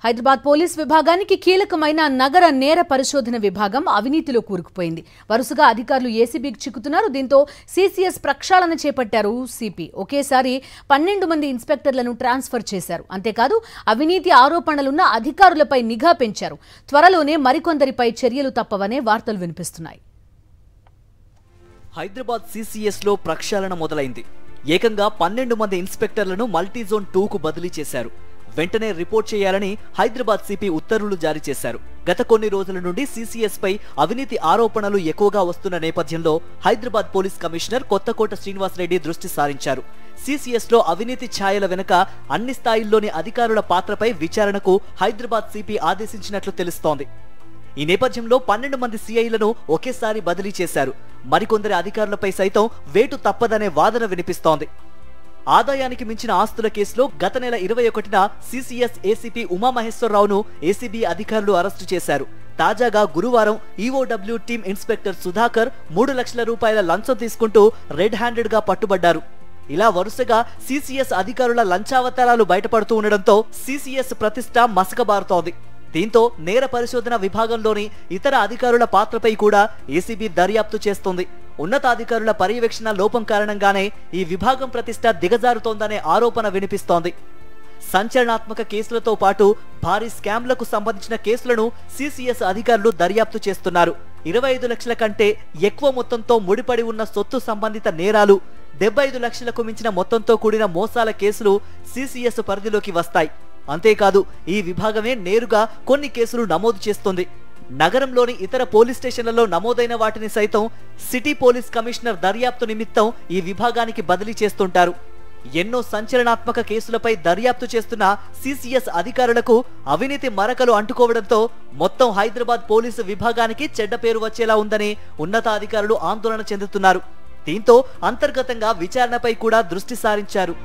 Hyderabad police విభాగానికి కీలకమైన నగర నేర పరిశోధన విభాగం అవినీతిలో కూరుకుపోయింది. వరుసగా అధికారులు ఏసీబీకి చిక్కుతున్నారు. దీంతో సీసీఎస్ ప్రక్షాళన చేపట్టారు సిపి. ఒకేసారి 12 మంది ఇన్స్పెక్టర్లను ట్రాన్స్ఫర్ చేశారు. అంతేకాదు అవినీతి ఆరోపణలున్న అధికారులపై నిఘా పెంచారు. త్వరలోనే మరికొందరిపై చర్యలు తప్పవనే వార్తలు వినిపిస్తున్నాయి. హైదరాబాద్ సీసీఎస్ లో ప్రక్షాళన మొదలైంది. ఏకంగా 12 మంది ఇన్స్పెక్టర్లను మల్టీజోన్ 2కు బదిలీ చేశారు. వెంటనే రిపోర్ట్ చేయాలని హైదరాబాద్ సిపి ఉత్తర్వులు జారీ చేశారు. గత కొన్ని రోజుల నుండి సీసీఎస్ పై అవినీతి ఆరోపణలు ఎక్కువగా వస్తున్న నేపథ్యంలో హైదరాబాద్ పోలీస్ కమిషనర్ కొత్తకోట శ్రీనివాస్ రెడ్డి దృష్టి సారించారు. సీసీఎస్ లో అవినీతి ఛాయల వెనుక అన్ని స్థాయిల్లోని అధికారుల పాత్రపై విచారణకు హైదరాబాద్ సిపి ఆదేశించినట్లు తెలుస్తోంది. ఈ నేపథ్యంలో 12 మంది సీఐలను ఒకేసారి బదిలీ చేశారు. మరికొందరి అధికారులపై సైతం వేటు తప్పదనే వాదన వినిపిస్తోంది. ఆదాయానికి మించిన ఆస్తుల కేసులో గత నెల 21న సీసీఎస్ ఏసీపీ ఉమామహేశ్వరరావును ఏసీబీ అధికారులు అరెస్టు చేశారు. తాజాగా గురువారం ఈఓడబ్ల్యూ టీం ఇన్స్పెక్టర్ సుధాకర్ 3 లక్షల రూపాయల లంచం తీసుకుంటూ రెడ్ హ్యాండెడ్ గా పట్టుబడ్డారు. ఇలా వరుసగా సీసీఎస్ అధికారుల లంచావతారాలు బయటపడుతూ ఉండడంతో సీసీఎస్ ప్రతిష్ట మసకబారుతోంది. దీంతో నేర పరిశోధన విభాగంలోని ఇతర అధికారుల పాత్రపై కూడా ఏసీబీ దర్యాప్తు చేస్తోంది. ఉన్నతాధికారుల పర్యవేక్షణ లోపం కారణంగానే ఈ విభాగం ప్రతిష్ట దిగజారుతోందనే ఆరోపణ వినిపిస్తోంది. సంచలనాత్మక కేసులతో పాటు భారీ స్కామ్లకు సంబంధించిన కేసులను సీసీఎస్ అధికారులు దర్యాప్తు చేస్తున్నారు. 25 లక్షల కంటే ఎక్కువ మొత్తంతో ముడిపడి ఉన్న సొత్తు సంబంధిత నేరాలు, 75 లక్షలకు మించిన మొత్తంతో కూడిన మోసాల కేసులు సీసీఎస్ పరిధిలోకి వస్తాయి. అంతేకాదు ఈ విభాగమే నేరుగా కొన్ని కేసులు నమోదు చేస్తుంది. నగరంలోని ఇతర పోలీస్ స్టేషన్లలో నమోదైన వాటిని సైతం సిటీ పోలీస్ కమిషనర్ దర్యాప్తు నిమిత్తం ఈ విభాగానికి బదిలీ చేస్తుంటారు. ఎన్నో సంచలనాత్మక కేసులపై దర్యాప్తు చేస్తున్న సీసీఎస్ అధికారులకు అవినీతి మరకలు అంటుకోవడంతో మొత్తం హైదరాబాద్ పోలీసు విభాగానికి చెడ్డ పేరు వచ్చేలా ఉందని ఉన్నతాధికారులు ఆందోళన చెందుతున్నారు. దీంతో అంతర్గతంగా విచారణపై కూడా దృష్టి సారించారు.